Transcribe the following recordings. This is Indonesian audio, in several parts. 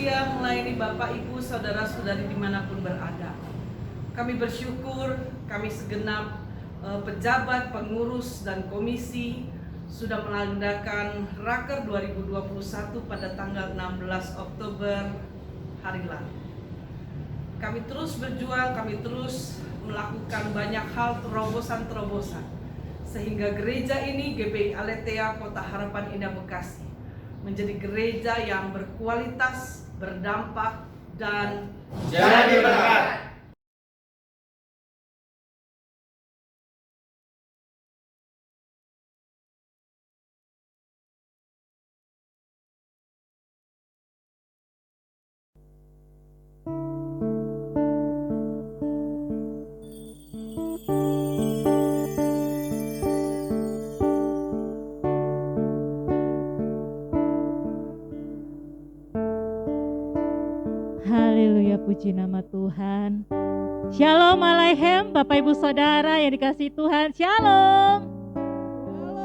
siang melayani Bapak, Ibu, Saudara-saudari dimanapun berada. Kami bersyukur kami segenap pejabat, pengurus, dan komisi sudah mengadakan Raker 2021 pada tanggal 16 Oktober hari lalu. Kami terus berjuang, kami terus melakukan banyak hal terobosan-terobosan sehingga gereja ini GBI Aletheia Kota Harapan Indah Bekasi menjadi gereja yang berkualitas, berdampak, dan jadi berkat. Haleluya, puji nama Tuhan. Shalom Alaihem, Bapak Ibu Saudara yang dikasihi Tuhan. Shalom.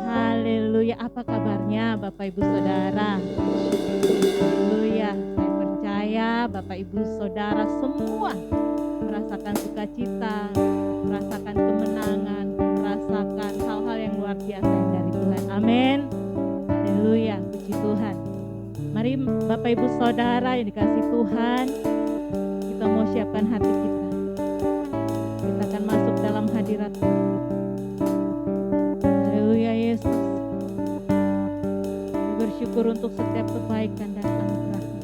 Haleluya, apa kabarnya Bapak Ibu Saudara? Haleluya, saya percaya Bapak Ibu Saudara semua merasakan sukacita, merasakan kemenangan, merasakan hal-hal yang luar biasa yang dari Tuhan. Amin. Haleluya, puji Tuhan. Mari Bapak Ibu Saudara yang dikasihi Tuhan, kita mau siapkan hati kita. Kita akan masuk dalam hadirat Tuhan. Haleluya Yesus. Kami bersyukur untuk setiap kebaikan dan anugerah-Mu.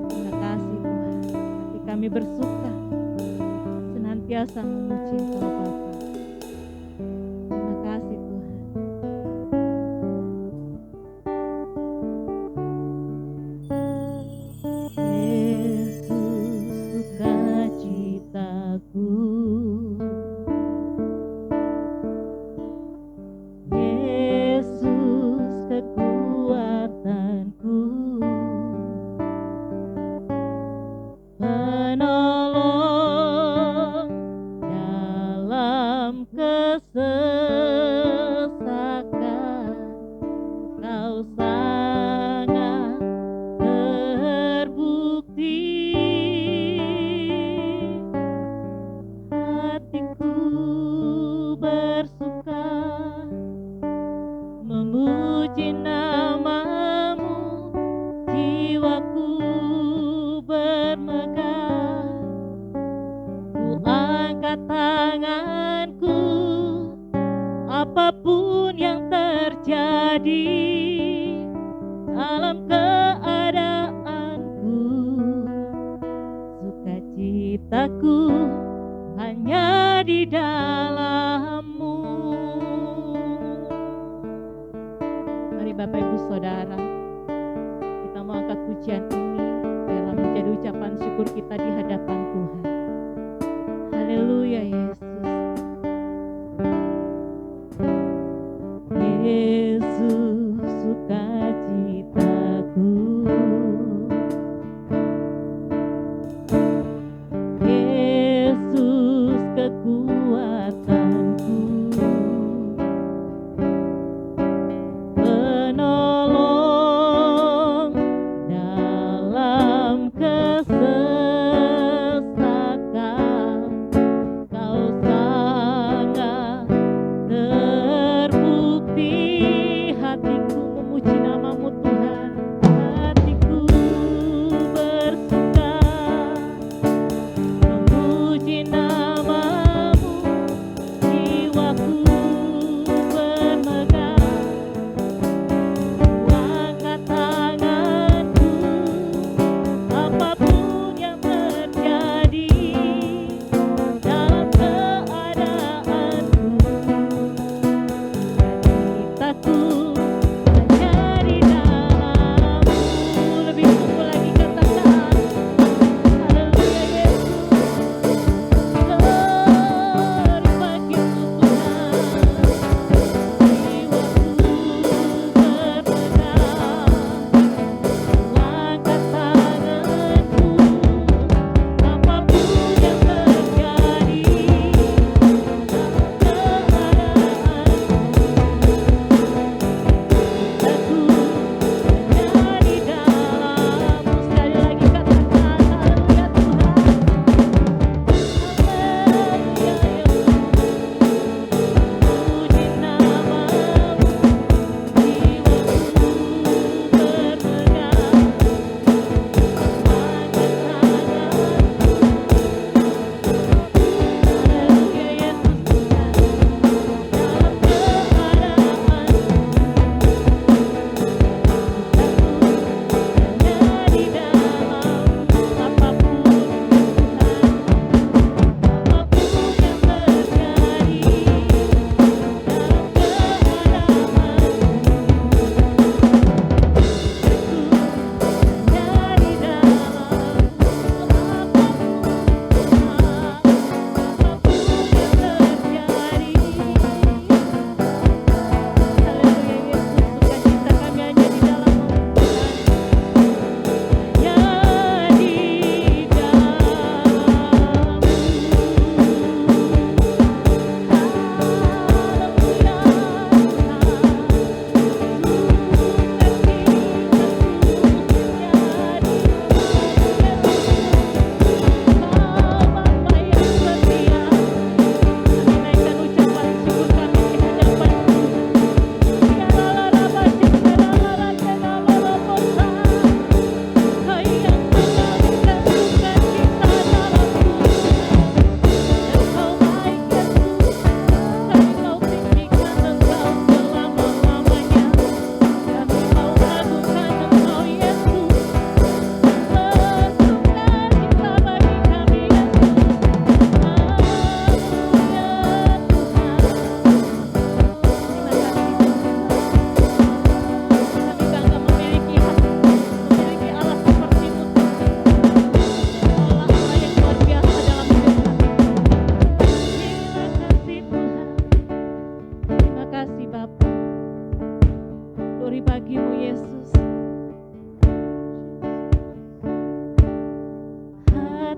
Terima kasih Tuhan. Hati kami bersuka senantiasa memuji Engkau Bapa. Terima kasih Tuhan.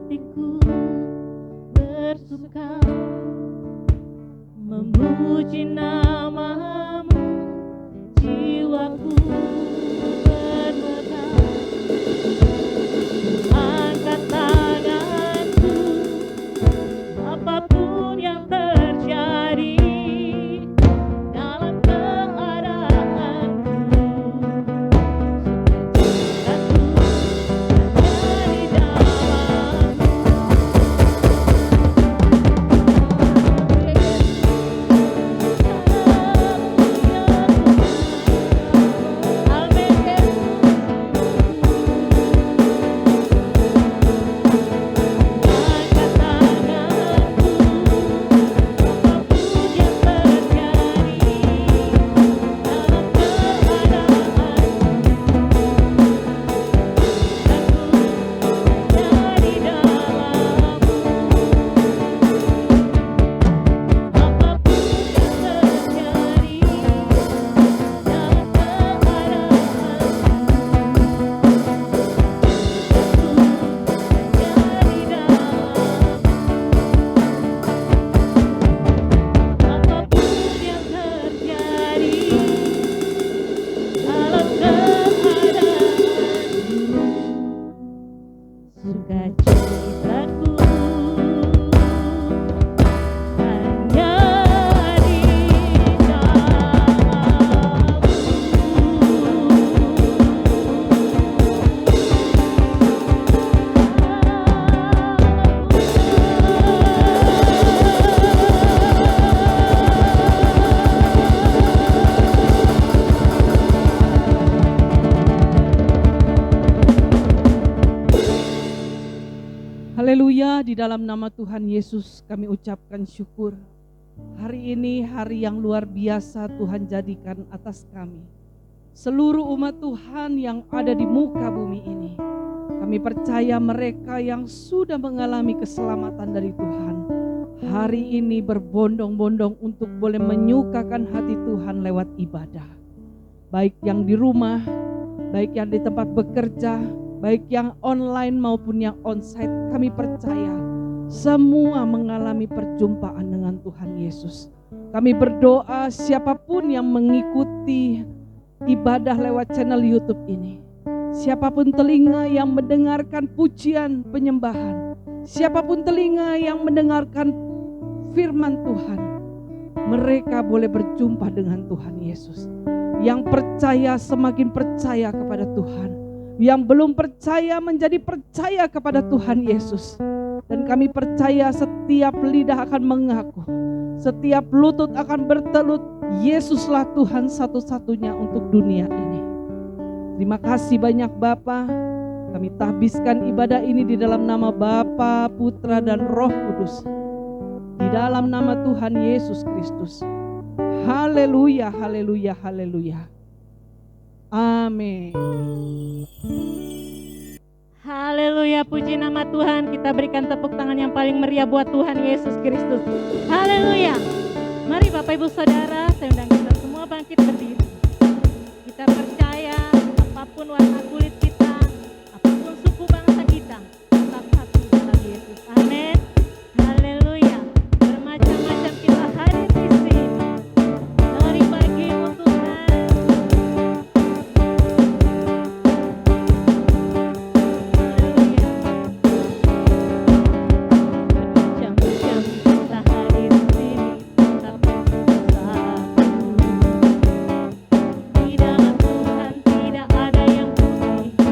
hatiku bersuka memuji namamu, jiwaku bermegah. Angkat tanganku, apapun yang terjadi dalam keadaanku, sukacitaku ada di dalammu. Sukacitaku hanya di Haleluya, di dalam nama Tuhan Yesus kami ucapkan syukur. Hari ini hari yang luar biasa Tuhan jadikan atas kami. Seluruh umat Tuhan yang ada di muka bumi ini. Kami percaya mereka yang sudah mengalami keselamatan dari Tuhan, hari ini berbondong-bondong untuk boleh menyukakan hati Tuhan lewat ibadah. Baik yang di rumah, baik yang di tempat bekerja, baik yang online maupun yang onsite, kami percaya semua mengalami perjumpaan dengan Tuhan Yesus. Kami berdoa siapapun yang mengikuti ibadah lewat channel YouTube ini, siapapun telinga yang mendengarkan pujian penyembahan, siapapun telinga yang mendengarkan firman Tuhan, mereka boleh berjumpa dengan Tuhan Yesus. Yang percaya semakin percaya kepada Tuhan, yang belum percaya menjadi percaya kepada Tuhan Yesus. Dan kami percaya setiap lidah akan mengaku, setiap lutut akan bertelut, Yesuslah Tuhan satu-satunya untuk dunia ini. Terima kasih banyak Bapa. Kami tahbiskan ibadah ini di dalam nama Bapa, Putra dan Roh Kudus, di dalam nama Tuhan Yesus Kristus. Haleluya, haleluya, haleluya. Amin. Haleluya, puji nama Tuhan. Kita berikan tepuk tangan yang paling meriah buat Tuhan Yesus Kristus. Haleluya. Mari Bapak Ibu Saudara, saya undang kita semua bangkit berdiri. Kita percaya apapun warna kulit kita, apapun suku bangsa kita, tetap satu dalam Yesus. Amin. Haleluya. Bermacam-macam kita hadir di sini. Dari bagimu Tuhan. Di dalam Tuhan tidak ada yang putih.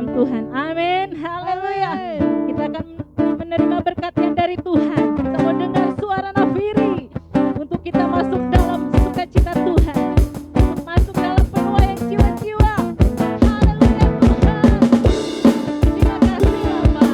dalam Tuhan. Amin. Haleluya. Kita akan menerima berkat yang dari Tuhan. Kita mau dengar suara nafiri untuk kita masuk dalam sukacita Tuhan, untuk masuk dalam penuaian jiwa-jiwa. Haleluya Tuhan. Terima kasih Bapa.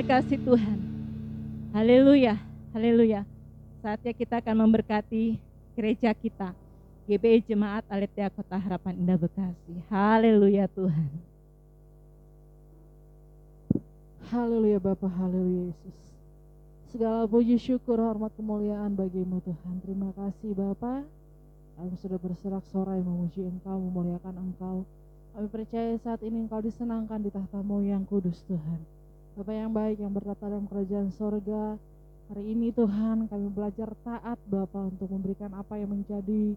Kasih Tuhan. Haleluya, haleluya. Saatnya kita akan memberkati gereja kita, GBI Jemaat Aletheia Kota Harapan Indah Bekasi. Haleluya Tuhan. Haleluya Bapa, haleluya Yesus. Segala puji syukur hormat kemuliaan bagimu Tuhan. Terima kasih Bapa. Kami sudah bersorak-sorai memuji Engkau, memuliakan Engkau. Kami percaya saat ini Engkau disenangkan di tahta-Mu yang kudus Tuhan. Bapa yang baik yang bertata dalam kerajaan sorga, hari ini Tuhan kami belajar taat Bapa untuk memberikan apa yang menjadi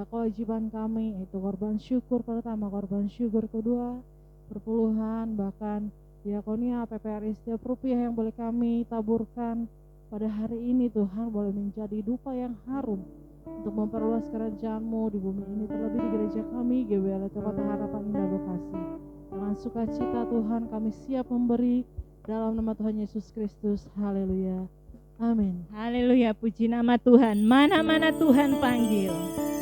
kewajiban kami, yaitu korban syukur pertama, korban syukur kedua, perpuluhan, bahkan diakonia, PPRI setiap rupiah yang boleh kami taburkan pada hari ini Tuhan boleh menjadi dupa yang harum untuk memperluas kerajaan-Mu di bumi ini, terlebih di gereja kami GBI Aletheia Kota Harapan Indah Bekasi. Dengan sukacita Tuhan kami siap memberi dalam nama Tuhan Yesus Kristus. Haleluya. Amin. Haleluya, puji nama Tuhan. Mana-mana Tuhan panggil. Haleluya.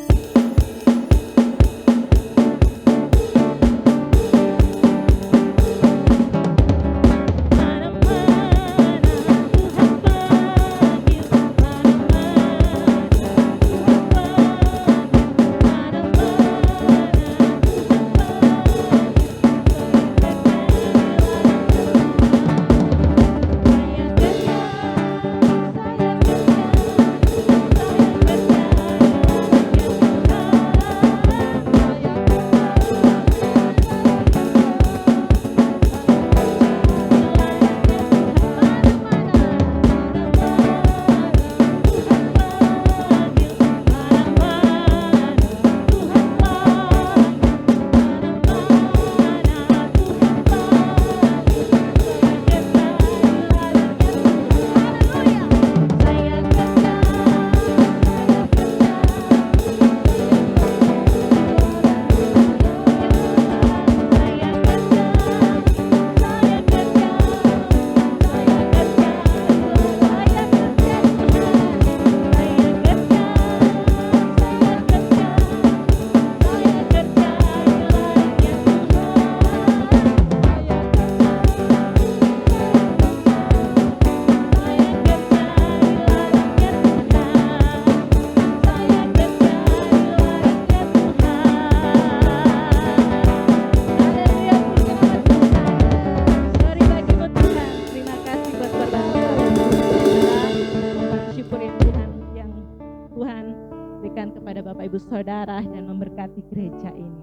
saudara dan memberkati gereja ini.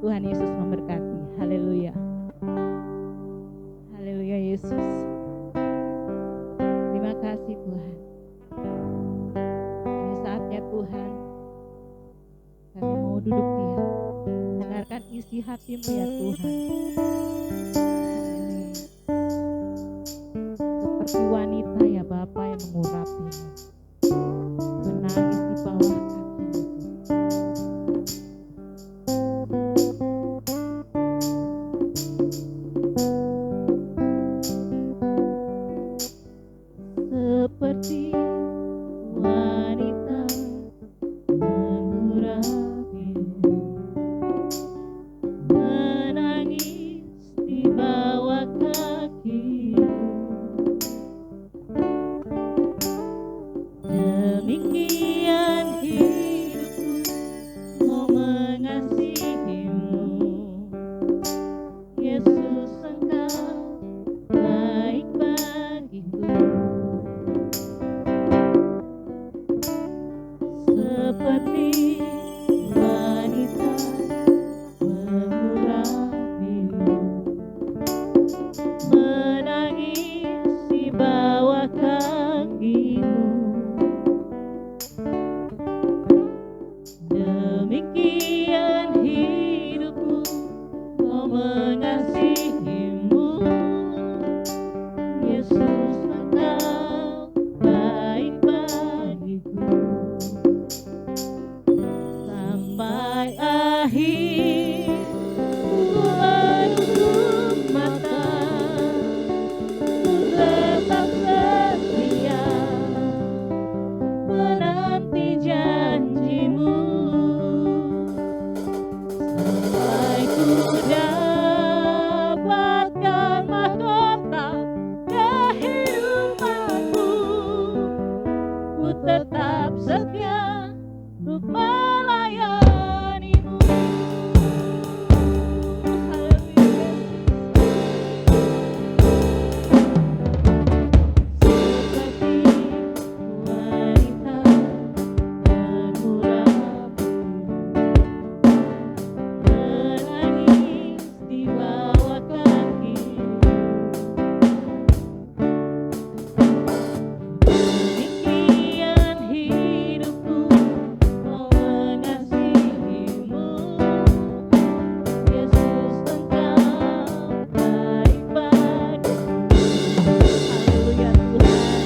Tuhan Yesus memberkati. Haleluya. Haleluya Yesus. Terima kasih Tuhan. Ini saatnya Tuhan. Kami mau duduk diam. Dengarkan isi hatimu ya Tuhan. Haleluya. Seperti wanita ya Bapa yang mengurapimu. Menangis di bawah kakimu. Seperti wanita mengurapimu, menangis di bawah kakimu. Demikian hidupku mau mengasihimu, Yesus Engkau baik bagiku. Seperti wanita mengurapimu, menangis di bawah kakimu. Demikian hidupku mau mengasihimu, Yesus Engkau baik bagiku. Sampai akhir ku menutup mata, ku tetap setia menanti janjimu. Sampai ku dapatkan mahkota kehidupanku, ku tetap setia untuk melayanimu. Haleluya. Seperti wanita mengurapimu, menangis di bawah kakimu. Demikian hidupku mau mengasihimu, Yesus Engkau baik bagiku. Haleluya Tuhan.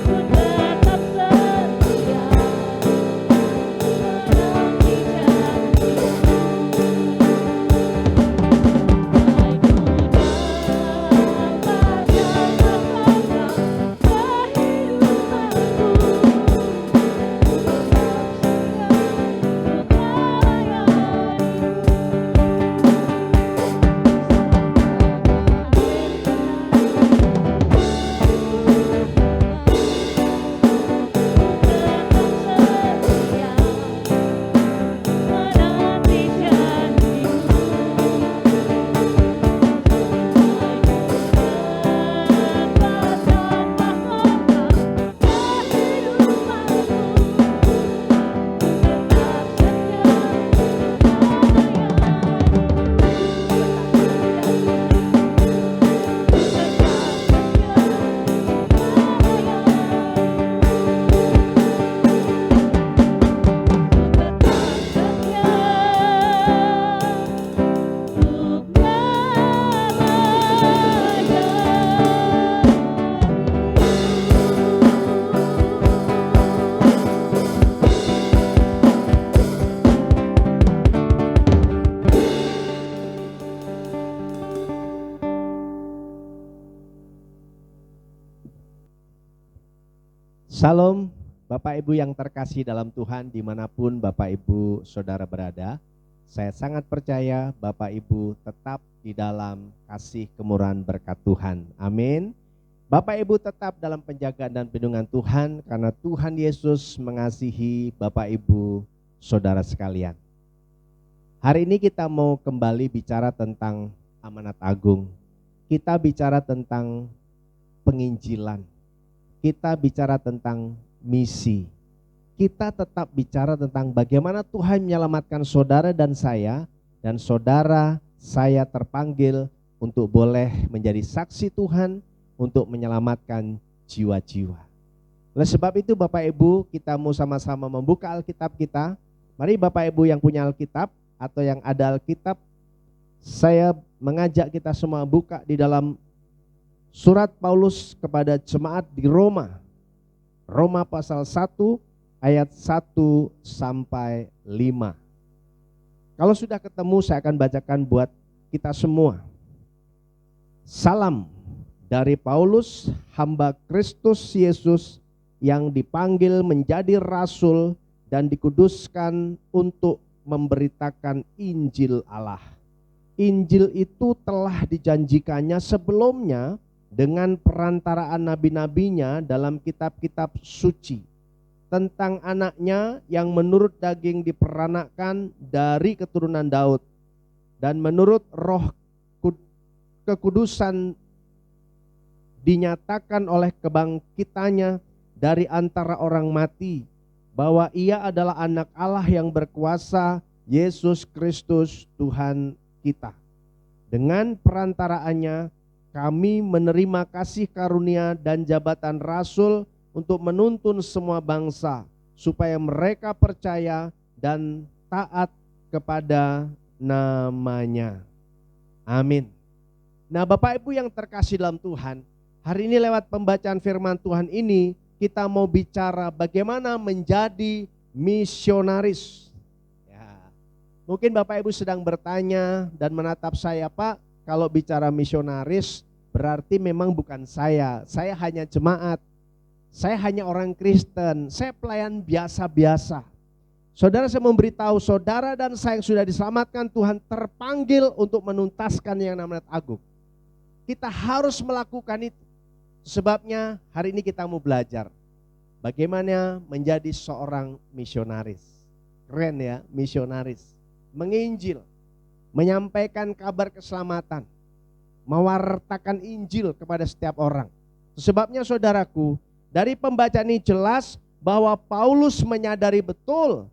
Ku tetap setia menanti Salam Bapak Ibu yang terkasih dalam Tuhan dimanapun Bapak Ibu Saudara berada. Saya sangat percaya Bapak Ibu tetap di dalam kasih kemurahan berkat Tuhan. Amin. Bapak Ibu tetap dalam penjagaan dan perlindungan Tuhan karena Tuhan Yesus mengasihi Bapak Ibu Saudara sekalian. Hari ini kita mau kembali bicara tentang amanat agung. Kita bicara tentang penginjilan. Kita bicara tentang misi. Kita tetap bicara tentang bagaimana Tuhan menyelamatkan saudara dan saya, dan saudara saya terpanggil untuk boleh menjadi saksi Tuhan untuk menyelamatkan jiwa-jiwa. Oleh sebab itu Bapak Ibu, kita mau sama-sama membuka Alkitab kita. Mari Bapak Ibu yang punya Alkitab atau yang ada Alkitab, saya mengajak kita semua buka di dalam surat Paulus kepada jemaat di Roma. Roma pasal 1 ayat 1 sampai 5. Kalau sudah ketemu saya akan bacakan buat kita semua. Salam dari Paulus, hamba Kristus Yesus yang dipanggil menjadi rasul dan dikuduskan untuk memberitakan Injil Allah. Injil itu telah dijanjikannya sebelumnya dengan perantaraan nabi-nabinya dalam kitab-kitab suci, tentang anaknya yang menurut daging diperanakkan dari keturunan Daud, dan menurut roh kekudusan dinyatakan oleh kebangkitannya dari antara orang mati, bahwa ia adalah anak Allah yang berkuasa, Yesus Kristus Tuhan kita. Dengan perantaraannya kami menerima kasih karunia dan jabatan rasul untuk menuntun semua bangsa supaya mereka percaya dan taat kepada namanya. Amin. Nah Bapak Ibu yang terkasih dalam Tuhan, hari ini lewat pembacaan firman Tuhan ini kita mau bicara bagaimana menjadi misionaris. Ya, mungkin Bapak Ibu sedang bertanya dan menatap saya, Pak, kalau bicara misionaris berarti memang bukan saya hanya jemaat. Saya hanya orang Kristen, saya pelayan biasa-biasa. Saudara, saya memberitahu saudara dan saya yang sudah diselamatkan Tuhan terpanggil untuk menuntaskan yang namanya agung. Kita harus melakukan itu. Sebabnya hari ini kita mau belajar bagaimana menjadi seorang misionaris. Keren ya, misionaris. Menginjil, menyampaikan kabar keselamatan, mewartakan Injil kepada setiap orang. Sebabnya saudaraku, dari pembacaan ini jelas bahwa Paulus menyadari betul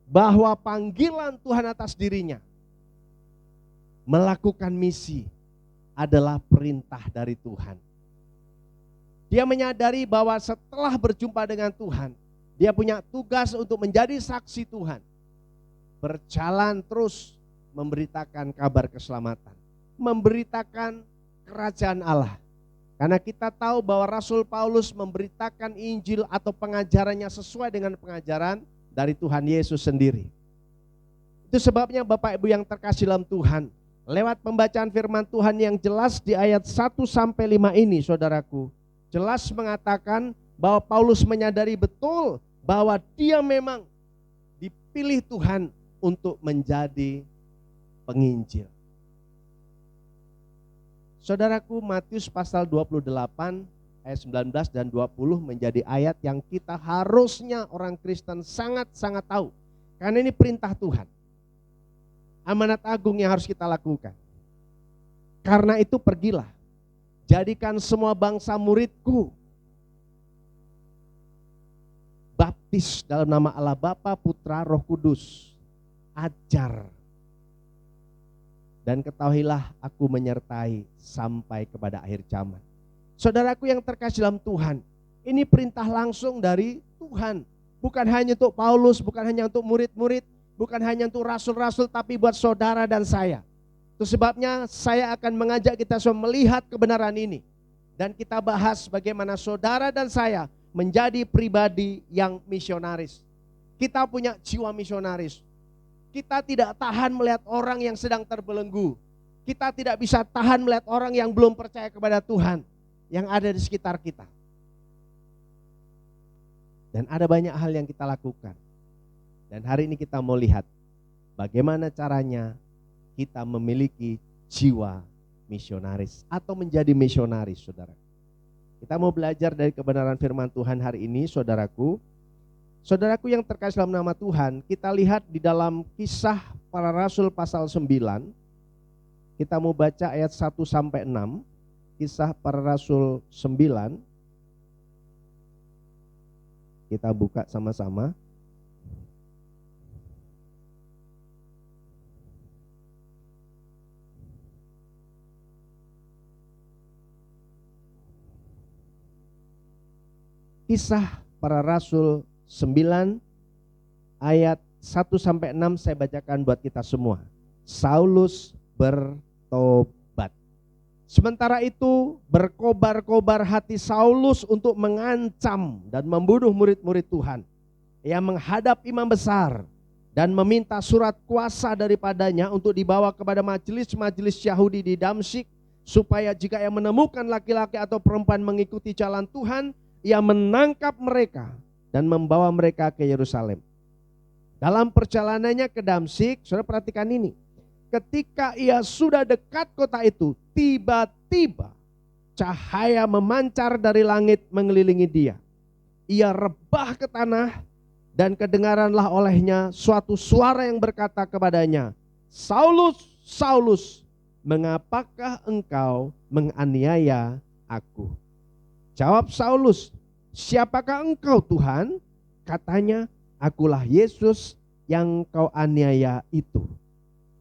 bahwa panggilan Tuhan atas dirinya melakukan misi adalah perintah dari Tuhan. Dia menyadari bahwa setelah berjumpa dengan Tuhan, dia punya tugas untuk menjadi saksi Tuhan. Berjalan terus memberitakan kabar keselamatan, memberitakan kerajaan Allah. Karena kita tahu bahwa Rasul Paulus memberitakan Injil atau pengajarannya sesuai dengan pengajaran dari Tuhan Yesus sendiri. Itu sebabnya Bapak Ibu yang terkasih dalam Tuhan, lewat pembacaan firman Tuhan yang jelas di ayat 1 sampai 5 ini saudaraku, jelas mengatakan bahwa Paulus menyadari betul bahwa dia memang dipilih Tuhan untuk menjadi penginjil. Saudaraku, Matius pasal 28 ayat 19 dan 20 menjadi ayat yang kita harusnya orang Kristen sangat-sangat tahu. Karena ini perintah Tuhan. Amanat agung yang harus kita lakukan. Karena itu pergilah, jadikan semua bangsa muridku. Baptis dalam nama Allah Bapa, Putra, Roh Kudus. Ajar. Dan ketahuilah aku menyertai sampai kepada akhir zaman. Saudaraku yang terkasih dalam Tuhan, ini perintah langsung dari Tuhan. Bukan hanya untuk Paulus, bukan hanya untuk murid-murid, bukan hanya untuk rasul-rasul, tapi buat saudara dan saya. Itu sebabnya saya akan mengajak kita semua melihat kebenaran ini. Dan kita bahas bagaimana saudara dan saya menjadi pribadi yang misionaris. Kita punya jiwa misionaris. Kita tidak tahan melihat orang yang sedang terbelenggu. Kita tidak bisa tahan melihat orang yang belum percaya kepada Tuhan yang ada di sekitar kita. Dan ada banyak hal yang kita lakukan. Dan hari ini kita mau lihat bagaimana caranya kita memiliki jiwa misionaris atau menjadi misionaris, saudara. Kita mau belajar dari kebenaran firman Tuhan hari ini, saudaraku. Saudaraku yang terkasih dalam nama Tuhan, kita lihat di dalam Kisah Para Rasul pasal 9. Kita mau baca ayat 1 sampai 6. Kisah Para Rasul 9. Kita buka sama-sama. Kisah Para Rasul 9 ayat 1 sampai 6 saya bacakan buat kita semua. Saulus bertobat. Sementara itu berkobar-kobar hati Saulus untuk mengancam dan membunuh murid-murid Tuhan. Ia menghadap imam besar dan meminta surat kuasa daripadanya untuk dibawa kepada majelis-majelis Yahudi di Damsyik, supaya jika ia menemukan laki-laki atau perempuan mengikuti jalan Tuhan, ia menangkap mereka dan membawa mereka ke Yerusalem. Dalam perjalanannya ke Damsyik, saudara perhatikan ini. Ketika ia sudah dekat kota itu, tiba-tiba cahaya memancar dari langit mengelilingi dia. Ia rebah ke tanah dan kedengaranlah olehnya suatu suara yang berkata kepadanya, Saulus, Saulus, mengapakah engkau menganiaya aku? Jawab Saulus, siapakah engkau Tuhan? Katanya, akulah Yesus yang kau aniaya itu.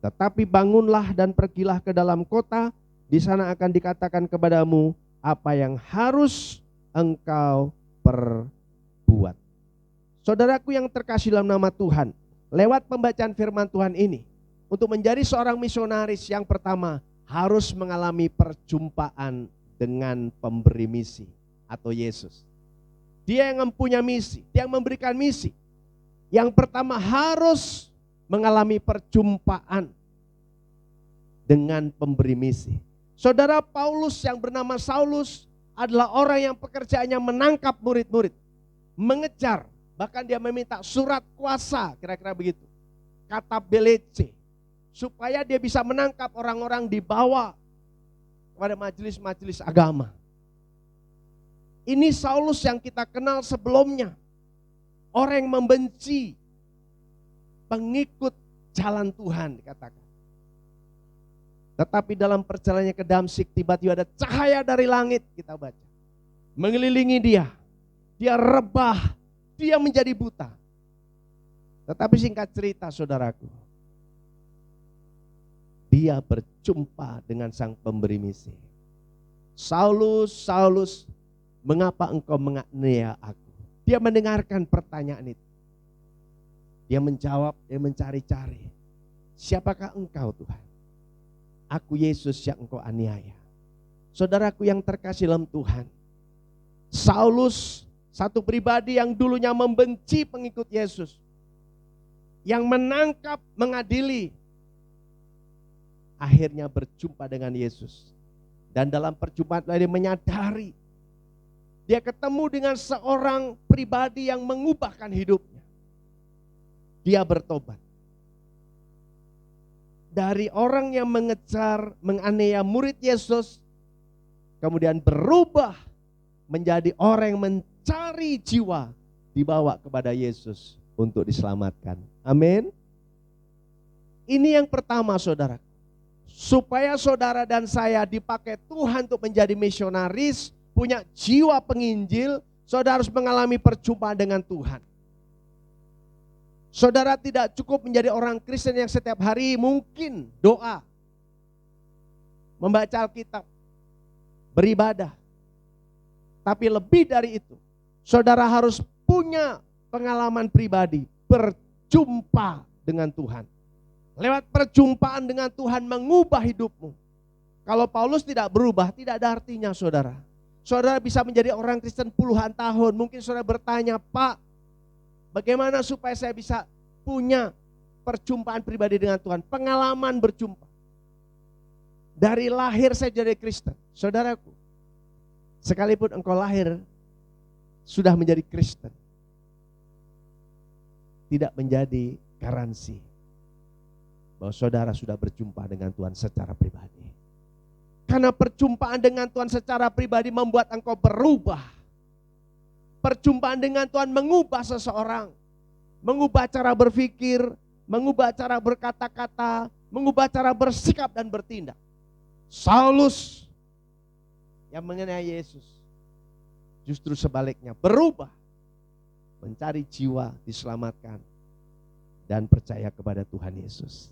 Tetapi bangunlah dan pergilah ke dalam kota, di sana akan dikatakan kepadamu apa yang harus engkau perbuat. Saudaraku yang terkasih dalam nama Tuhan, lewat pembacaan firman Tuhan ini, untuk menjadi seorang misionaris yang pertama harus mengalami perjumpaan dengan pemberi misi atau Yesus. Dia yang mempunyai misi, dia yang memberikan misi. Yang pertama harus mengalami perjumpaan dengan pemberi misi. Saudara, Paulus yang bernama Saulus adalah orang yang pekerjaannya menangkap murid-murid, mengejar, bahkan dia meminta surat kuasa, kira-kira begitu, kata belece, supaya dia bisa menangkap orang-orang dibawa kepada majelis-majelis agama. Ini Saulus yang kita kenal sebelumnya, orang yang membenci pengikut jalan Tuhan dikatakan. Tetapi dalam perjalanannya ke Damsyik, tiba-tiba ada cahaya dari langit, kita baca, mengelilingi dia. Dia rebah, dia menjadi buta. Tetapi singkat cerita saudaraku, dia berjumpa dengan sang pemberi misi. Saulus, Saulus, mengapa engkau menganiaya aku? Dia mendengarkan pertanyaan itu. Dia menjawab, dia mencari-cari. Siapakah engkau Tuhan? Aku Yesus yang engkau aniaya. Saudaraku yang terkasih dalam Tuhan, Saulus satu pribadi yang dulunya membenci pengikut Yesus, yang menangkap, mengadili, akhirnya berjumpa dengan Yesus. Dan dalam perjumpaan dia menyadari, dia ketemu dengan seorang pribadi yang mengubahkan hidupnya. Dia bertobat. Dari orang yang mengejar, menganiaya murid Yesus, kemudian berubah menjadi orang yang mencari jiwa, dibawa kepada Yesus untuk diselamatkan. Amin. Ini yang pertama saudara. Supaya saudara dan saya dipakai Tuhan untuk menjadi misionaris, punya jiwa penginjil, saudara harus mengalami perjumpaan dengan Tuhan. Saudara tidak cukup menjadi orang Kristen yang setiap hari mungkin doa, membaca Alkitab, beribadah. Tapi lebih dari itu, saudara harus punya pengalaman pribadi, berjumpa dengan Tuhan. Lewat perjumpaan dengan Tuhan mengubah hidupmu. Kalau Paulus tidak berubah, tidak ada artinya saudara. Saudara bisa menjadi orang Kristen puluhan tahun. Mungkin saudara bertanya, Pak, bagaimana supaya saya bisa punya perjumpaan pribadi dengan Tuhan? Pengalaman berjumpa. Dari lahir saya jadi Kristen. Saudaraku, sekalipun engkau lahir sudah menjadi Kristen, tidak menjadi garansi bahwa saudara sudah berjumpa dengan Tuhan secara pribadi. Karena perjumpaan dengan Tuhan secara pribadi membuat engkau berubah. Perjumpaan dengan Tuhan mengubah seseorang, mengubah cara berpikir, mengubah cara berkata-kata, mengubah cara bersikap dan bertindak. Saulus yang mengenai Yesus. Justru sebaliknya, berubah, mencari jiwa diselamatkan, dan percaya kepada Tuhan Yesus.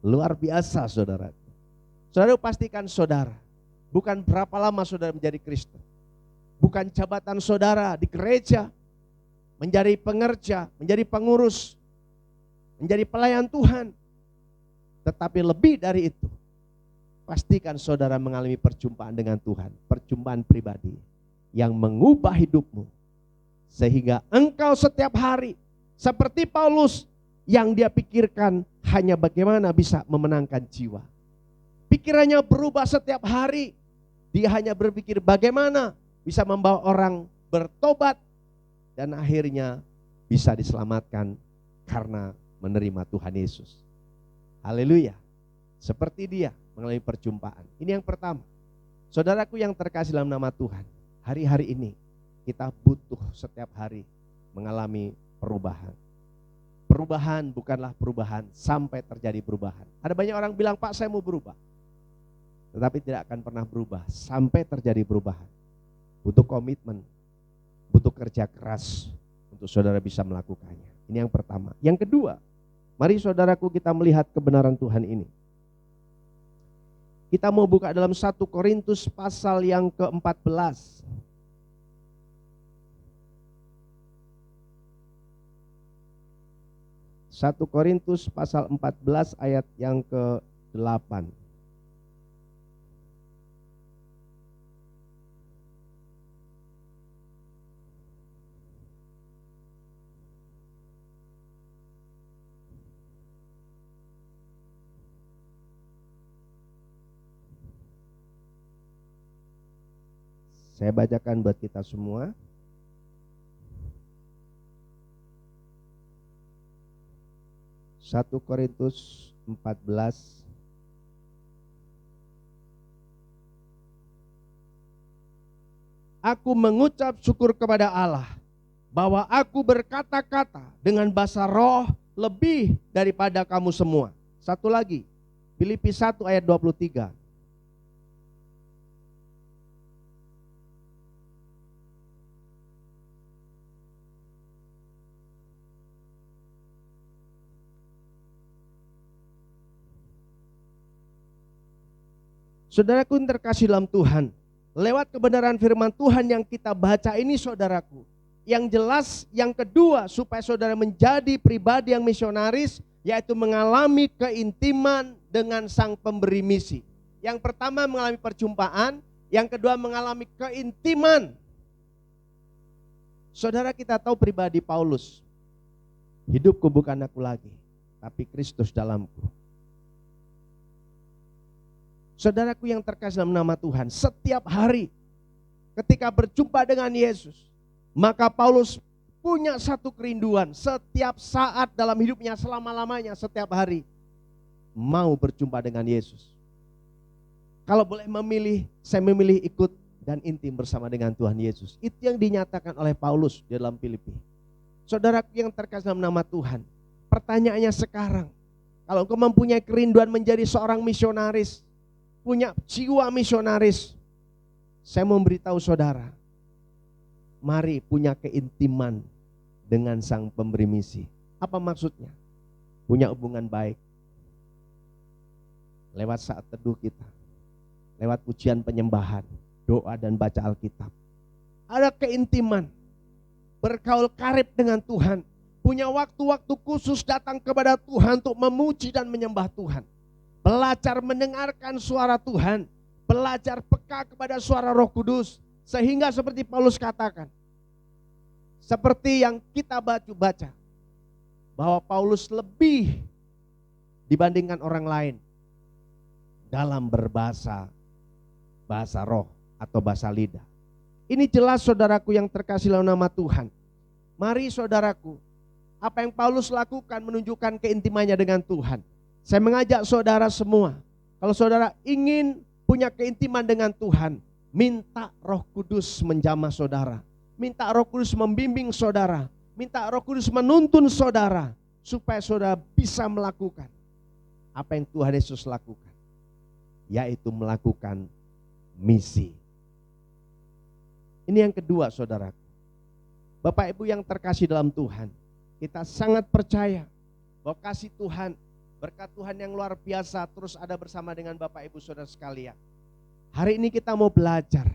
Luar biasa saudara. Saudara, pastikan saudara, bukan berapa lama saudara menjadi Kristen, bukan jabatan saudara di gereja, menjadi pengerja, menjadi pengurus, menjadi pelayan Tuhan. Tetapi lebih dari itu, pastikan saudara mengalami perjumpaan dengan Tuhan, perjumpaan pribadi yang mengubah hidupmu, sehingga engkau setiap hari seperti Paulus yang dia pikirkan hanya bagaimana bisa memenangkan jiwa. Pikirannya berubah setiap hari. Dia hanya berpikir bagaimana bisa membawa orang bertobat dan akhirnya bisa diselamatkan karena menerima Tuhan Yesus. Haleluya. Seperti dia mengalami perjumpaan. Ini yang pertama. Saudaraku yang terkasih dalam nama Tuhan, hari-hari ini kita butuh setiap hari mengalami perubahan. Perubahan bukanlah perubahan sampai terjadi perubahan. Ada banyak orang bilang, Pak, saya mau berubah. Tetapi tidak akan pernah berubah sampai terjadi perubahan. Butuh komitmen, butuh kerja keras untuk saudara bisa melakukannya. Ini yang pertama. Yang kedua, mari saudaraku kita melihat kebenaran Tuhan ini. Kita mau buka dalam 1 Korintus pasal yang ke-14. 1 Korintus pasal 14 ayat yang ke-8. Saya bacakan buat kita semua. Satu Korintus 14 Aku mengucap syukur kepada Allah bahwa aku berkata-kata dengan bahasa roh lebih daripada kamu semua. Satu lagi, Filipi 1 ayat 23. Saudaraku yang terkasih dalam Tuhan, lewat kebenaran firman Tuhan yang kita baca ini saudaraku, yang jelas yang kedua supaya saudara menjadi pribadi yang misionaris, yaitu mengalami keintiman dengan sang pemberi misi. Yang pertama mengalami perjumpaan, yang kedua mengalami keintiman. Saudara, kita tahu pribadi Paulus, hidupku bukan aku lagi, tapi Kristus dalamku. Saudaraku yang terkasih dalam nama Tuhan, setiap hari ketika berjumpa dengan Yesus, maka Paulus punya satu kerinduan setiap saat dalam hidupnya, selama-lamanya, setiap hari mau berjumpa dengan Yesus. Kalau boleh memilih, saya memilih ikut dan intim bersama dengan Tuhan Yesus. Itu yang dinyatakan oleh Paulus di dalam Filipi. Saudaraku yang terkasih dalam nama Tuhan, pertanyaannya sekarang, kalau engkau mempunyai kerinduan menjadi seorang misionaris, punya jiwa misionaris, saya memberitahu saudara, mari punya keintiman dengan sang pemberi misi. Apa maksudnya? Punya hubungan baik lewat saat teduh kita, lewat ujian penyembahan, doa dan baca Alkitab. Ada keintiman, bergaul karib dengan Tuhan, punya waktu-waktu khusus datang kepada Tuhan untuk memuji dan menyembah Tuhan. Belajar mendengarkan suara Tuhan, belajar peka kepada suara Roh Kudus, sehingga seperti Paulus katakan, seperti yang kita baca, bahwa Paulus lebih dibandingkan orang lain dalam bahasa roh atau bahasa lidah. Ini jelas saudaraku yang terkasih dalam nama Tuhan. Mari saudaraku, apa yang Paulus lakukan menunjukkan keintimannya dengan Tuhan. Saya mengajak saudara semua, kalau saudara ingin punya keintiman dengan Tuhan, minta Roh Kudus menjamah saudara, minta Roh Kudus membimbing saudara, minta Roh Kudus menuntun saudara, supaya saudara bisa melakukan apa yang Tuhan Yesus lakukan, yaitu melakukan misi. Ini yang kedua, saudaraku. Bapak Ibu yang terkasih dalam Tuhan, kita sangat percaya bahwa kasih Tuhan, berkat Tuhan yang luar biasa terus ada bersama dengan Bapak Ibu saudara sekalian. Hari ini kita mau belajar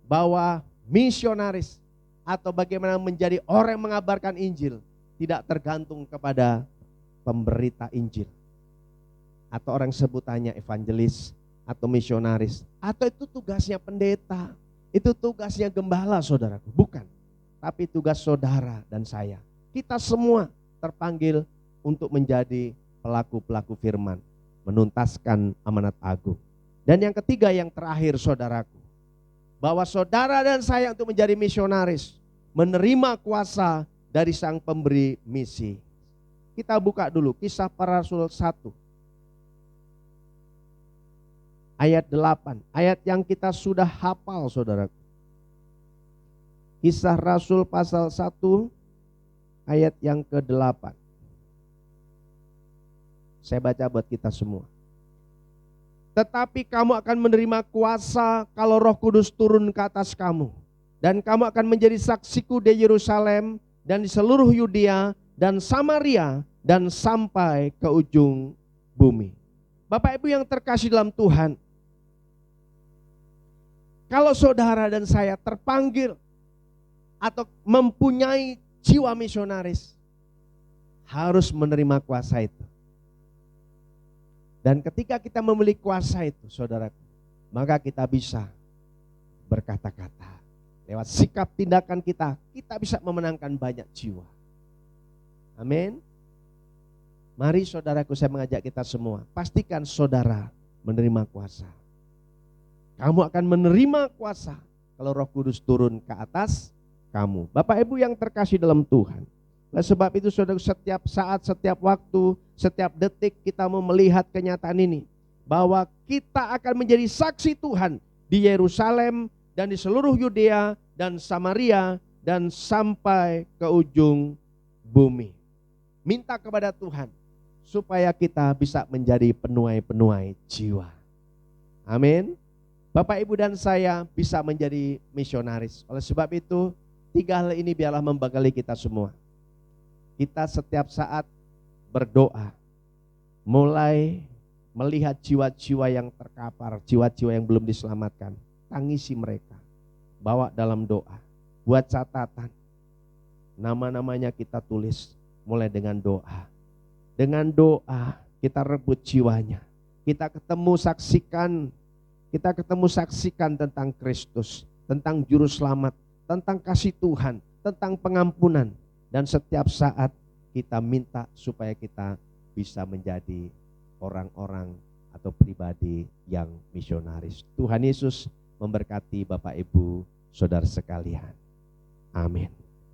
bahwa misionaris atau bagaimana menjadi orang yang mengabarkan Injil tidak tergantung kepada pemberita Injil, atau orang sebutannya evangelis atau misionaris, atau itu tugasnya pendeta, itu tugasnya gembala, saudaraku. Bukan, tapi tugas saudara dan saya. Kita semua terpanggil untuk menjadi pelaku-pelaku firman, menuntaskan amanat agung. Dan yang ketiga, yang terakhir, saudaraku, bahwa saudara dan saya untuk menjadi misionaris menerima kuasa dari sang pemberi misi. Kita buka dulu Kisah Para Rasul 1 ayat 8, ayat yang kita sudah hafal, saudaraku. Kisah Rasul pasal 1 ayat yang ke-8. Saya baca buat kita semua. Tetapi kamu akan menerima kuasa kalau Roh Kudus turun ke atas kamu, dan kamu akan menjadi saksiku di Yerusalem dan di seluruh Yudea dan Samaria dan sampai ke ujung bumi. Bapak Ibu yang terkasih dalam Tuhan, kalau saudara dan saya terpanggil atau mempunyai jiwa misionaris, harus menerima kuasa itu. Dan ketika kita memiliki kuasa itu, saudaraku, maka kita bisa berkata-kata. Lewat sikap tindakan kita, kita bisa memenangkan banyak jiwa. Amin. Mari saudaraku, saya mengajak kita semua, pastikan saudara menerima kuasa. Kamu akan menerima kuasa kalau Roh Kudus turun ke atas kamu. Bapak Ibu yang terkasih dalam Tuhan, oleh sebab itu saudara, setiap saat, setiap waktu, setiap detik kita mau melihat kenyataan ini, bahwa kita akan menjadi saksi Tuhan di Yerusalem dan di seluruh Yudea dan Samaria dan sampai ke ujung bumi. Minta kepada Tuhan supaya kita bisa menjadi penuai-penuai jiwa. Amin. Bapak Ibu dan saya bisa menjadi misionaris. Oleh sebab itu, 3 hal ini biarlah membekali kita semua. Kita setiap saat berdoa, mulai melihat jiwa-jiwa yang terkapar, jiwa-jiwa yang belum diselamatkan, tangisi mereka, bawa dalam doa, buat catatan, nama-namanya kita tulis, mulai dengan doa. Dengan doa kita rebut jiwanya, kita ketemu saksikan tentang Kristus, tentang juru selamat, tentang kasih Tuhan, tentang pengampunan. Dan setiap saat kita minta supaya kita bisa menjadi orang-orang atau pribadi yang misionaris. Tuhan Yesus memberkati Bapak Ibu saudara sekalian. Amin.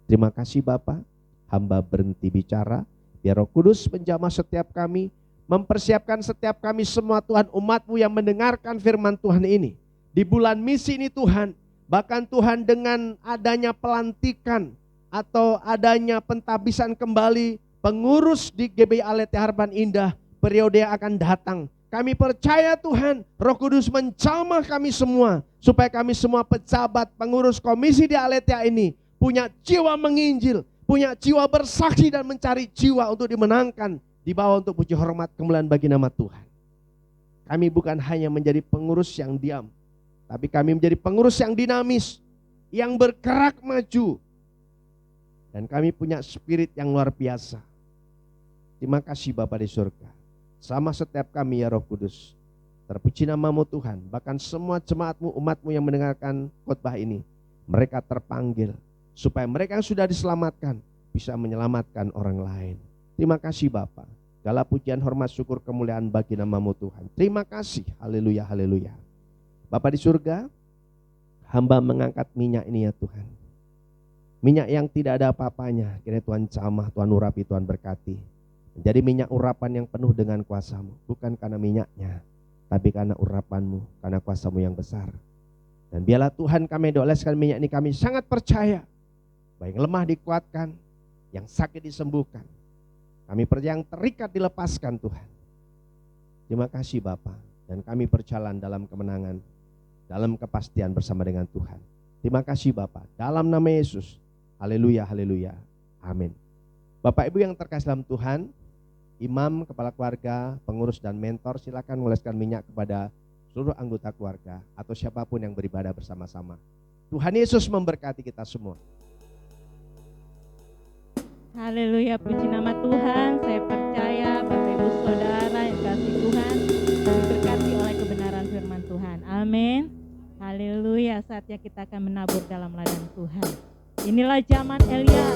Terima kasih Bapak. Hamba berhenti bicara. Biar Roh Kudus menjamah setiap kami, mempersiapkan setiap kami semua Tuhan, umat-Mu yang mendengarkan firman Tuhan ini. Di bulan misi ini Tuhan, bahkan Tuhan dengan adanya pelantikan atau adanya pentabisan kembali pengurus di GBI Aletheia Harapan Indah periode yang akan datang, kami percaya Tuhan, Roh Kudus menjamah kami semua, supaya kami semua pejabat pengurus komisi di Aletheia ini punya jiwa menginjil, punya jiwa bersaksi dan mencari jiwa untuk dimenangkan, dibawa untuk puji hormat kemuliaan bagi nama Tuhan. Kami bukan hanya menjadi pengurus yang diam, tapi kami menjadi pengurus yang dinamis, yang bergerak maju. Dan kami punya spirit yang luar biasa. Terima kasih Bapa di surga. Sama setiap kami ya Roh Kudus. Terpuji nama-Mu Tuhan. Bahkan semua jemaat-Mu, umat-Mu yang mendengarkan khotbah ini, mereka terpanggil supaya mereka yang sudah diselamatkan bisa menyelamatkan orang lain. Terima kasih Bapa. Segala pujian, hormat, syukur, kemuliaan bagi nama-Mu Tuhan. Terima kasih. Haleluya, haleluya. Bapa di surga, hamba mengangkat minyak ini ya Tuhan. Minyak yang tidak ada apa-apanya, kiranya Tuhan jamah, Tuhan urapi, Tuhan berkati. Menjadi minyak urapan yang penuh dengan kuasa-Mu. Bukan karena minyaknya, tapi karena urapan-Mu, karena kuasa-Mu yang besar. Dan biarlah Tuhan kami oleskan minyak ini, kami sangat percaya bahwa yang lemah dikuatkan, yang sakit disembuhkan. Kami percaya yang terikat dilepaskan Tuhan. Terima kasih Bapa. Dan kami berjalan dalam kemenangan, dalam kepastian bersama dengan Tuhan. Terima kasih Bapak, dalam nama Yesus. Haleluya, haleluya, amin. Bapak Ibu yang terkasih dalam Tuhan, imam, kepala keluarga, pengurus dan mentor, silakan mengoleskan minyak kepada seluruh anggota keluarga atau siapapun yang beribadah bersama-sama. Tuhan Yesus memberkati kita semua. Haleluya, puji nama Tuhan. Saya percaya Bapak Ibu Saudara yang kasih Tuhan diberkati oleh kebenaran firman Tuhan. Amin. Haleluya, saatnya kita akan menabur dalam ladang Tuhan. Inilah zaman Elia.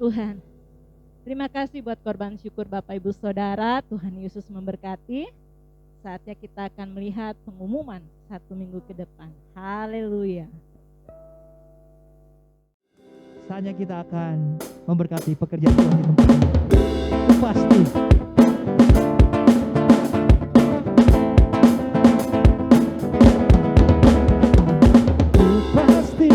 Tuhan. Terima kasih buat korban syukur Bapak Ibu Saudara. Tuhan Yesus memberkati. Saatnya kita akan melihat pengumuman 1 minggu ke depan. Haleluya. Saatnya kita akan memberkati pekerjaan Tuhan di tempat ini. Itu pasti. Ku pasti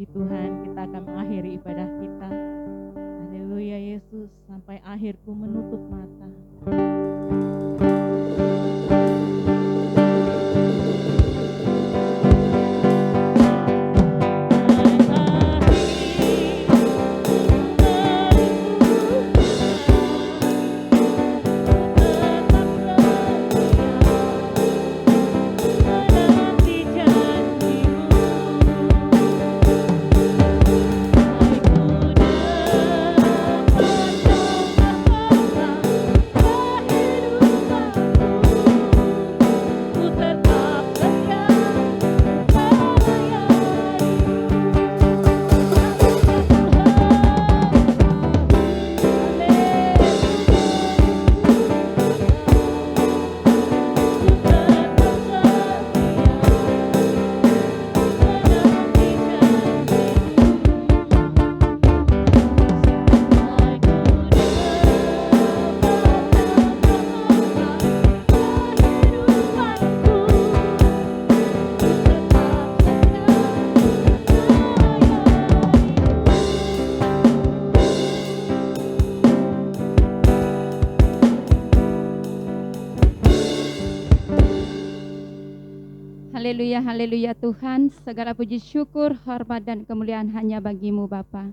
Tuhan, kita akan mengakhiri ibadah kita. Haleluya Yesus, sampai akhirku menutup mata. Haleluya, haleluya Tuhan, segala puji syukur, hormat dan kemuliaan hanya bagi-Mu Bapa.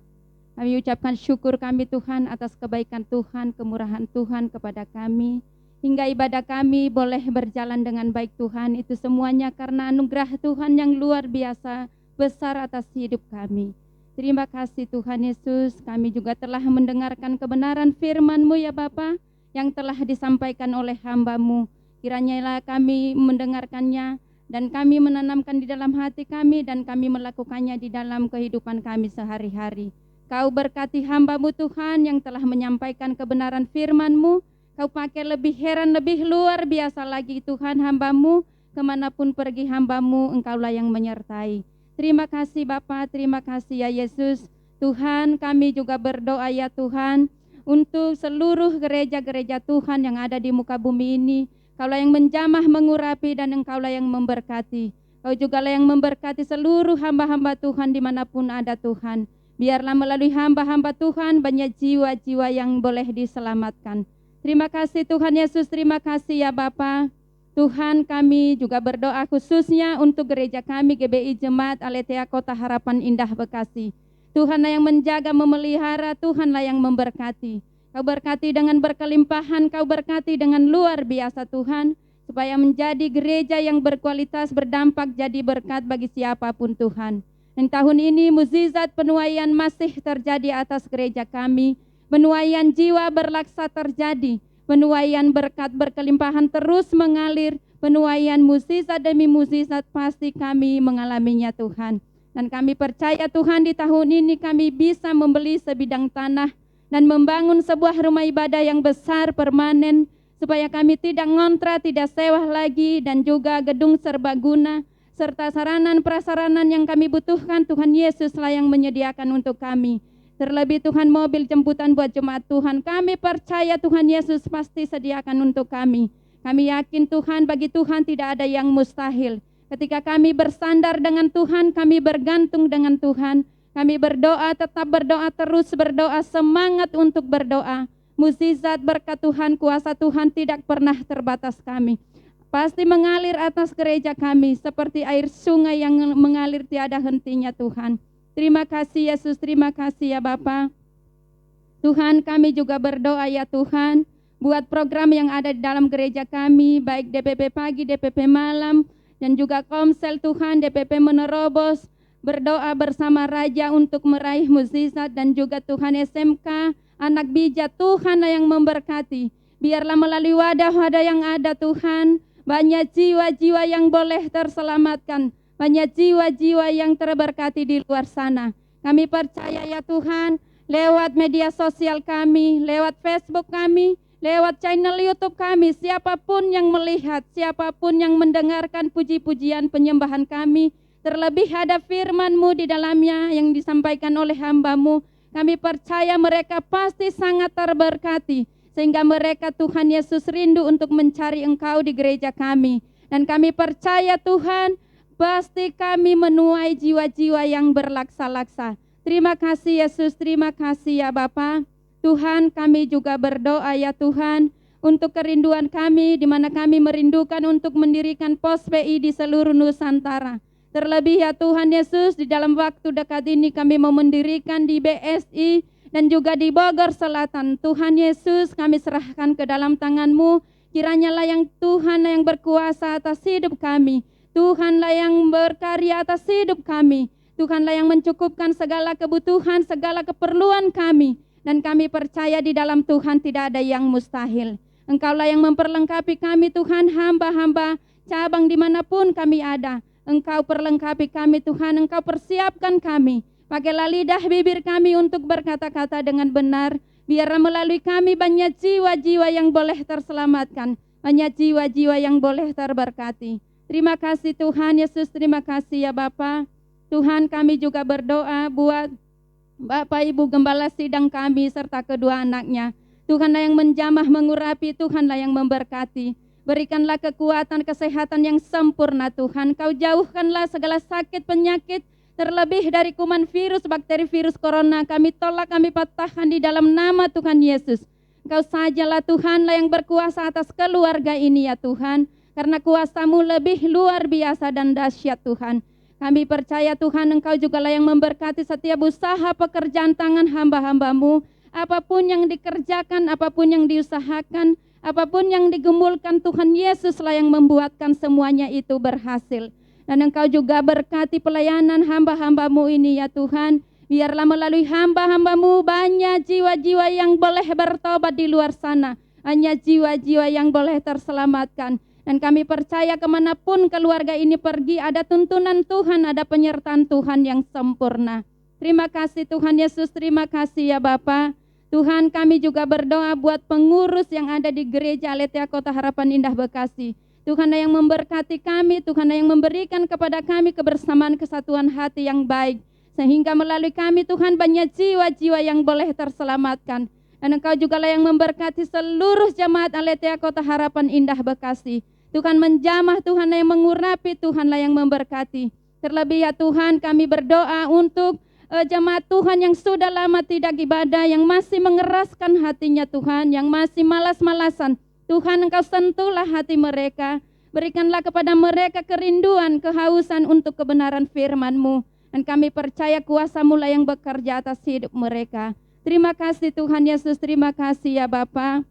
Kami ucapkan syukur kami Tuhan atas kebaikan Tuhan, kemurahan Tuhan kepada kami. Hingga ibadah kami boleh berjalan dengan baik Tuhan, itu semuanya karena anugerah Tuhan yang luar biasa besar atas hidup kami. Terima kasih Tuhan Yesus, kami juga telah mendengarkan kebenaran firman-Mu ya Bapa, yang telah disampaikan oleh hamba-Mu. Kiranya kami mendengarkannya, dan kami menanamkan di dalam hati kami dan kami melakukannya di dalam kehidupan kami sehari-hari. Kau berkati hamba-Mu Tuhan yang telah menyampaikan kebenaran firman-Mu. Kau pakai lebih heran, lebih luar biasa lagi Tuhan hamba-Mu. Kemanapun pergi hamba-Mu, Engkaulah yang menyertai. Terima kasih Bapa, terima kasih ya Yesus. Tuhan, kami juga berdoa ya Tuhan untuk seluruh gereja-gereja Tuhan yang ada di muka bumi ini. Kaulah yang menjamah, mengurapi, dan Engkaulah yang memberkati. Kau jugalah yang memberkati seluruh hamba-hamba Tuhan dimanapun ada Tuhan. Biarlah melalui hamba-hamba Tuhan banyak jiwa-jiwa yang boleh diselamatkan. Terima kasih Tuhan Yesus, terima kasih ya Bapa. Tuhan, kami juga berdoa khususnya untuk gereja kami GBI Jemaat Aletheia Kota Harapan Indah Bekasi. Tuhanlah yang menjaga, memelihara, Tuhanlah yang memberkati. Kau berkati dengan berkelimpahan, Kau berkati dengan luar biasa Tuhan, supaya menjadi gereja yang berkualitas, berdampak, jadi berkat bagi siapapun Tuhan. Dan tahun ini mukjizat penuaian masih terjadi atas gereja kami, penuaian jiwa berlaksa terjadi, penuaian berkat berkelimpahan terus mengalir, penuaian mukjizat demi mukjizat pasti kami mengalaminya Tuhan. Dan kami percaya Tuhan di tahun ini kami bisa membeli sebidang tanah, dan membangun sebuah rumah ibadah yang besar permanen, supaya kami tidak ngontrak, tidak sewa lagi, dan juga gedung serbaguna, serta saranan-prasaranan yang kami butuhkan, Tuhan Yesuslah yang menyediakan untuk kami. Terlebih Tuhan mobil jemputan buat jemaat Tuhan, kami percaya Tuhan Yesus pasti sediakan untuk kami. Kami yakin Tuhan, bagi Tuhan tidak ada yang mustahil. Ketika kami bersandar dengan Tuhan, kami bergantung dengan Tuhan, kami berdoa, tetap berdoa, terus berdoa, semangat untuk berdoa. Mukjizat berkat Tuhan, kuasa Tuhan tidak pernah terbatas kami. Pasti mengalir atas gereja kami, seperti air sungai yang mengalir tiada hentinya Tuhan. Terima kasih Yesus, terima kasih ya Bapa. Tuhan, kami juga berdoa ya Tuhan, buat program yang ada di dalam gereja kami, baik DPP pagi, DPP malam, dan juga Komsel Tuhan, DPP menerobos. Berdoa bersama Raja untuk meraih mukjizat, dan juga Tuhan SMK, anak bijak Tuhanlah yang memberkati. Biarlah melalui wadah-wadah yang ada Tuhan, banyak jiwa-jiwa yang boleh terselamatkan, banyak jiwa-jiwa yang terberkati di luar sana. Kami percaya ya Tuhan, lewat media sosial kami, lewat Facebook kami, lewat channel YouTube kami, siapapun yang melihat, siapapun yang mendengarkan puji-pujian penyembahan kami, terlebih ada firman-Mu di dalamnya yang disampaikan oleh hamba-Mu. Kami percaya mereka pasti sangat terberkati, sehingga mereka Tuhan Yesus rindu untuk mencari Engkau di gereja kami. Dan kami percaya Tuhan, pasti kami menuai jiwa-jiwa yang berlaksa-laksa. Terima kasih Yesus, terima kasih ya Bapa. Tuhan, kami juga berdoa ya Tuhan, untuk kerinduan kami, di mana kami merindukan untuk mendirikan pos PI di seluruh Nusantara. Terlebih ya Tuhan Yesus, di dalam waktu dekat ini kami mau mendirikan di BSI dan juga di Bogor Selatan. Tuhan Yesus, kami serahkan ke dalam tangan-Mu. Kiranya yang Tuhan yang berkuasa atas hidup kami. Tuhanlah yang berkarya atas hidup kami. Tuhanlah yang mencukupkan segala kebutuhan, segala keperluan kami. Dan kami percaya di dalam Tuhan tidak ada yang mustahil. Engkaulah yang memperlengkapi kami Tuhan, hamba-hamba cabang dimanapun kami ada. Engkau perlengkapi kami Tuhan, Engkau persiapkan kami. Pakailah lidah bibir kami untuk berkata-kata dengan benar. Biarlah melalui kami banyak jiwa-jiwa yang boleh terselamatkan. Banyak jiwa-jiwa yang boleh terberkati. Terima kasih Tuhan Yesus, terima kasih ya Bapa. Tuhan, kami juga berdoa buat Bapak Ibu Gembala sidang kami serta kedua anaknya. Tuhanlah yang menjamah mengurapi, Tuhanlah yang memberkati. Berikanlah kekuatan kesehatan yang sempurna Tuhan. Kau jauhkanlah segala sakit penyakit, terlebih dari kuman virus, bakteri virus corona. Kami tolak, kami patahkan di dalam nama Tuhan Yesus. Engkau sajalah Tuhanlah yang berkuasa atas keluarga ini ya Tuhan. Karena kuasa-Mu lebih luar biasa dan dahsyat Tuhan. Kami percaya Tuhan Engkau jugalah yang memberkati setiap usaha pekerjaan tangan hamba-hamba-Mu. Apapun yang dikerjakan, apapun yang diusahakan, apapun yang digumulkan, Tuhan Yesuslah yang membuatkan semuanya itu berhasil. Dan Engkau juga berkati pelayanan hamba-hamba-Mu ini ya Tuhan. Biarlah melalui hamba-hamba-Mu banyak jiwa-jiwa yang boleh bertobat di luar sana. Hanya jiwa-jiwa yang boleh terselamatkan. Dan kami percaya kemanapun keluarga ini pergi, ada tuntunan Tuhan, ada penyertaan Tuhan yang sempurna. Terima kasih Tuhan Yesus, terima kasih ya Bapa. Tuhan, kami juga berdoa buat pengurus yang ada di Gereja Aletheia Kota Harapan Indah Bekasi. Tuhanlah yang memberkati kami, Tuhanlah yang memberikan kepada kami kebersamaan kesatuan hati yang baik. Sehingga melalui kami Tuhan banyak jiwa-jiwa yang boleh terselamatkan. Dan Engkau jugalah yang memberkati seluruh jemaat Aletheia Kota Harapan Indah Bekasi. Tuhan menjamah, Tuhanlah yang mengurapi, Tuhanlah yang memberkati. Terlebih ya Tuhan, kami berdoa untuk jemaat Tuhan yang sudah lama tidak ibadah, yang masih mengeraskan hatinya Tuhan, yang masih malas-malasan. Tuhan Engkau sentuhlah hati mereka, berikanlah kepada mereka kerinduan, kehausan untuk kebenaran firman-Mu. Dan kami percaya kuasa-Mu lah yang bekerja atas hidup mereka. Terima kasih Tuhan Yesus, terima kasih ya Bapa.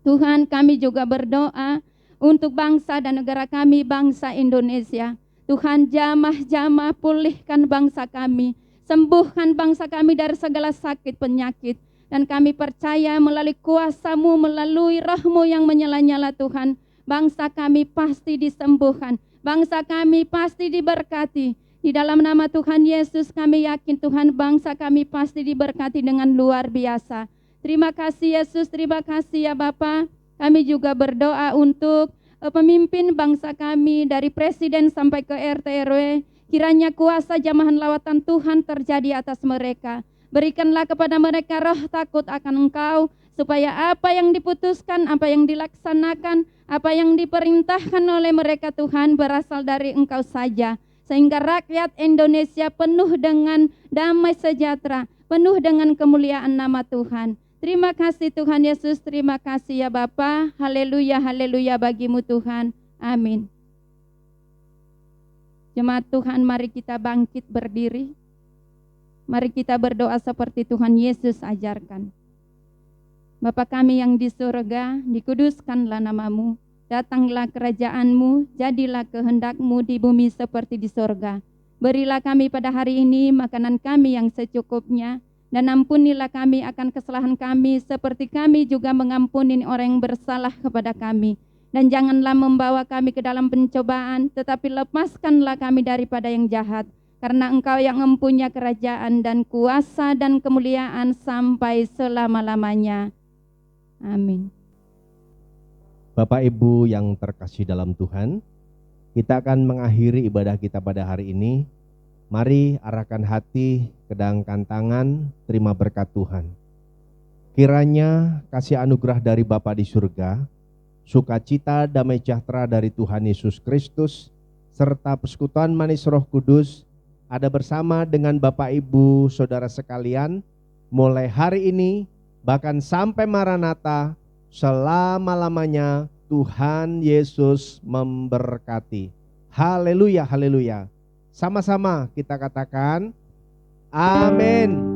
Tuhan, kami juga berdoa untuk bangsa dan negara kami, bangsa Indonesia. Tuhan, jamah-jamah pulihkan bangsa kami. Sembuhkan bangsa kami dari segala sakit penyakit. Dan kami percaya melalui kuasa-Mu, melalui roh-Mu yang menyala-nyala Tuhan, bangsa kami pasti disembuhkan. Bangsa kami pasti diberkati. Di dalam nama Tuhan Yesus kami yakin Tuhan, bangsa kami pasti diberkati dengan luar biasa. Terima kasih Yesus, terima kasih ya Bapa. Kami juga berdoa untuk pemimpin bangsa kami dari presiden sampai ke RT RW. Kiranya kuasa jamahan lawatan Tuhan terjadi atas mereka. Berikanlah kepada mereka roh takut akan Engkau, supaya apa yang diputuskan, apa yang dilaksanakan, apa yang diperintahkan oleh mereka Tuhan berasal dari Engkau saja. Sehingga rakyat Indonesia penuh dengan damai sejahtera, penuh dengan kemuliaan nama Tuhan. Terima kasih Tuhan Yesus, terima kasih ya Bapa. Haleluya, haleluya bagimu Tuhan. Amin. Jemaat Tuhan, mari kita bangkit berdiri. Mari kita berdoa seperti Tuhan Yesus ajarkan. Bapa kami yang di surga, dikuduskanlah nama-Mu. Datanglah kerajaan-Mu, jadilah kehendak-Mu di bumi seperti di surga. Berilah kami pada hari ini makanan kami yang secukupnya, dan ampunilah kami akan kesalahan kami seperti kami juga mengampuni orang yang bersalah kepada kami. Dan janganlah membawa kami ke dalam pencobaan, tetapi lepaskanlah kami daripada yang jahat. Karena Engkau yang mempunyai kerajaan dan kuasa dan kemuliaan sampai selama-lamanya. Amin. Bapak Ibu yang terkasih dalam Tuhan, kita akan mengakhiri ibadah kita pada hari ini. Mari arahkan hati, kedangkan tangan, terima berkat Tuhan. Kiranya kasih anugerah dari Bapa di surga, sukacita damai sejahtera dari Tuhan Yesus Kristus, serta persekutuan manis Roh Kudus ada bersama dengan Bapak Ibu Saudara sekalian mulai hari ini bahkan sampai Maranatha, selama-lamanya. Tuhan Yesus memberkati. Haleluya, haleluya. Sama-sama kita katakan amin.